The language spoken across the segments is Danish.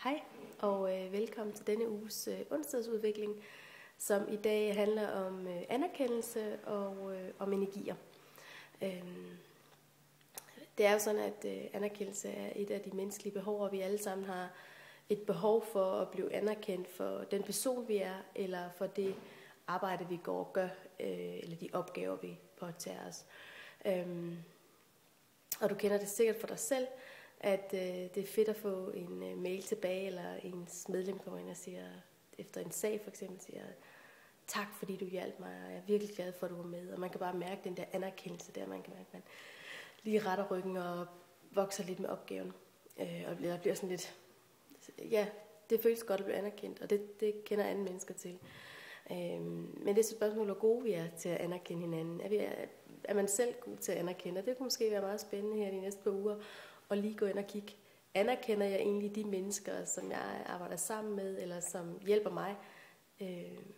Hej og velkommen til denne uges onsdagsudvikling, som i dag handler om anerkendelse og om energier. Det er jo sådan, at anerkendelse er et af de menneskelige behov, og vi alle sammen har et behov for at blive anerkendt for den person, vi er, eller for det arbejde, vi går og gør, eller de opgaver, vi påtager os. Og du kender det sikkert for dig selv, at det er fedt at få en mail tilbage, eller ens medlem kommer ind og siger, efter en sag for eksempel, siger, tak fordi du hjalp mig, og jeg er virkelig glad for, at du var med. Og man kan bare mærke den der anerkendelse der, man kan mærke, at man lige retter ryggen og vokser lidt med opgaven. Og bliver sådan lidt, ja, det føles godt at blive anerkendt, og det kender andre mennesker til. Men det er et spørgsmål, hvor gode vi er til at anerkende hinanden. Er man selv god til at anerkende? Og det kunne måske være meget spændende her de næste par uger, og lige gå ind og kigge. Anerkender jeg egentlig de mennesker, som jeg arbejder sammen med, eller som hjælper mig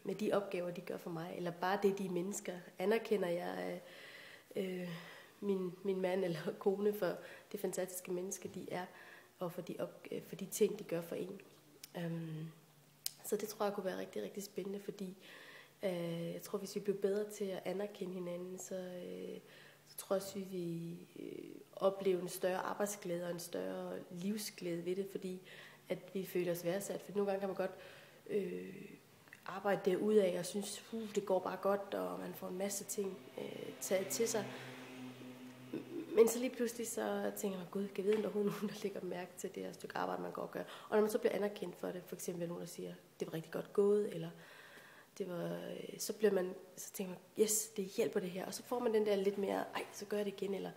med de opgaver, de gør for mig, eller bare det, de mennesker? Anerkender jeg min mand eller kone for det fantastiske menneske, de er, og for de ting, de gør for en? Så det tror jeg kunne være rigtig, rigtig spændende, fordi jeg tror, hvis vi bliver bedre til at anerkende hinanden, så tror jeg, at vi vil opleve en større arbejdsglæde og en større livsglæde ved det, fordi at vi føler os værdsat. For nogle gange kan man godt arbejde derudad og synes, det går bare godt, og man får en masse ting taget til sig. Men så lige pludselig så tænker man, gud, kan jeg vide, om der er nogen, der lægger mærke til det her stykke arbejde, man går og gør. Og når man så bliver anerkendt for det, for eksempel nogen, der siger, det var rigtig godt gået, eller så tænker man, yes, det hjælper det her. Og så får man den der lidt mere, så gør jeg det igen, eller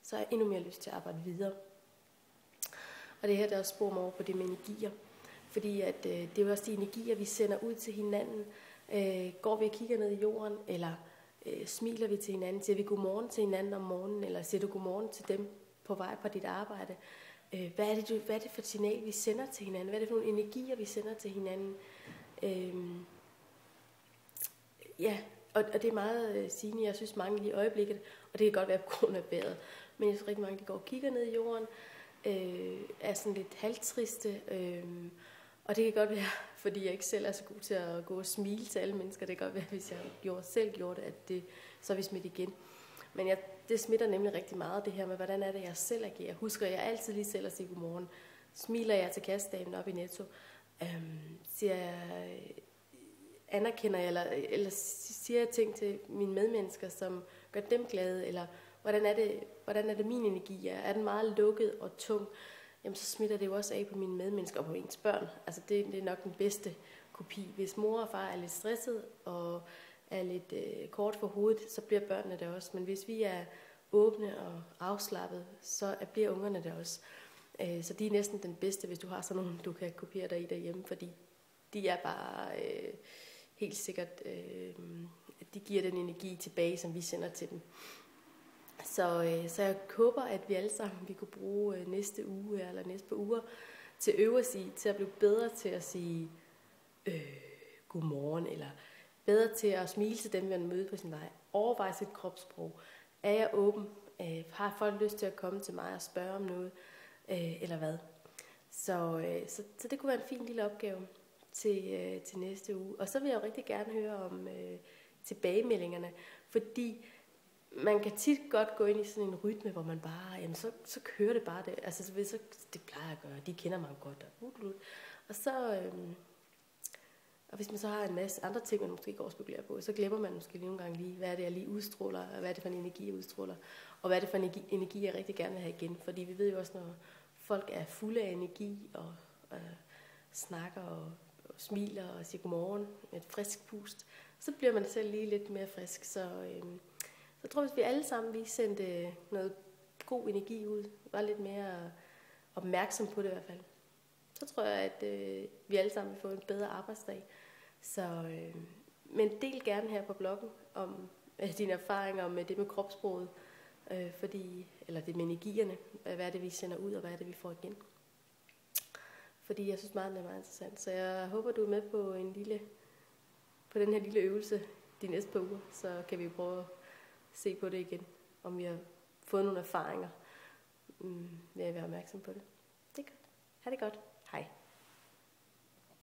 så har jeg endnu mere lyst til at arbejde videre. Og det her, der også spor mig over på det med energier. Fordi at, det er jo også de energier, vi sender ud til hinanden. Går vi og kigger ned i jorden, eller smiler vi til hinanden? Siger vi godmorgen til hinanden om morgenen, eller siger du godmorgen til dem på vej på dit arbejde? Hvad er det for et signal, vi sender til hinanden? Hvad er det for nogle energier, vi sender til hinanden? Ja, og det er meget sigende. Jeg synes mange lige i øjeblikket, og det kan godt være på grund af vejret, men jeg synes rigtig mange, der går og kigger ned i jorden, er sådan lidt halvtriste, og det kan godt være, fordi jeg ikke selv er så god til at gå og smile til alle mennesker. Det kan godt være, hvis jeg selv gjorde det, at så er vi smidt igen. Men det smitter nemlig rigtig meget, det her med, hvordan er det, jeg selv agerer. Husker jeg altid lige selv at sige godmorgen? Smiler jeg til kassedamen op i Netto? Siger jeg, anerkender jeg, eller siger jeg ting til mine medmennesker, som gør dem glade, eller hvordan er det min energi er? Er den meget lukket og tung? Jamen så smitter det jo også af på mine medmennesker og på ens børn. Altså det er nok den bedste kopi. Hvis mor og far er lidt stresset og er lidt kort for hovedet, så bliver børnene der også. Men hvis vi er åbne og afslappet, så bliver ungerne der også. Så de er næsten den bedste, hvis du har sådan nogle, du kan kopiere dig i derhjemme, fordi de er bare helt sikkert, de giver den energi tilbage, som vi sender til dem. Så jeg håber, at vi alle sammen vi kunne bruge næste uge eller næste par uger til at øve os til at blive bedre til at sige godmorgen, eller bedre til at smile til dem, vi møder på sin vej. Overveje sit kropssprog. Er jeg åben? Har folk lyst til at komme til mig og spørge om noget? Eller hvad? Så det kunne være en fin lille opgave til næste uge. Og så vil jeg jo rigtig gerne høre om tilbagemeldingerne, fordi man kan tit godt gå ind i sådan en rytme, hvor man bare, jamen så kører det bare det. Altså så det plejer jeg at gøre, de kender mig jo godt. Og så, og hvis man så har en masse andre ting, man måske går og spekulerer på, så glemmer man måske nogle gange lige, hvad er det, jeg lige udstråler, og hvad er det for en energi, jeg udstråler, og hvad er det for en energi, jeg rigtig gerne vil have igen. Fordi vi ved jo også, når folk er fulde af energi, og snakker og smiler og siger godmorgen med et frisk pust, så bliver man selv lige lidt mere frisk. Så jeg tror, hvis vi alle sammen vi sendte noget god energi ud, var lidt mere opmærksom på det i hvert fald, så tror jeg, at vi alle sammen vil få en bedre arbejdsdag. Så, men del gerne her på bloggen om dine erfaringer med det med kropssproget, eller det med energierne, hvad er det, vi sender ud, og hvad er det, vi får igen. Fordi jeg synes meget, det er meget interessant. Så jeg håber, du er med på på den her lille øvelse de næste par uger, så kan vi prøve at se på det igen, om vi har fået nogle erfaringer ved at være opmærksom på det. Det er godt. Ha' det godt. Hej.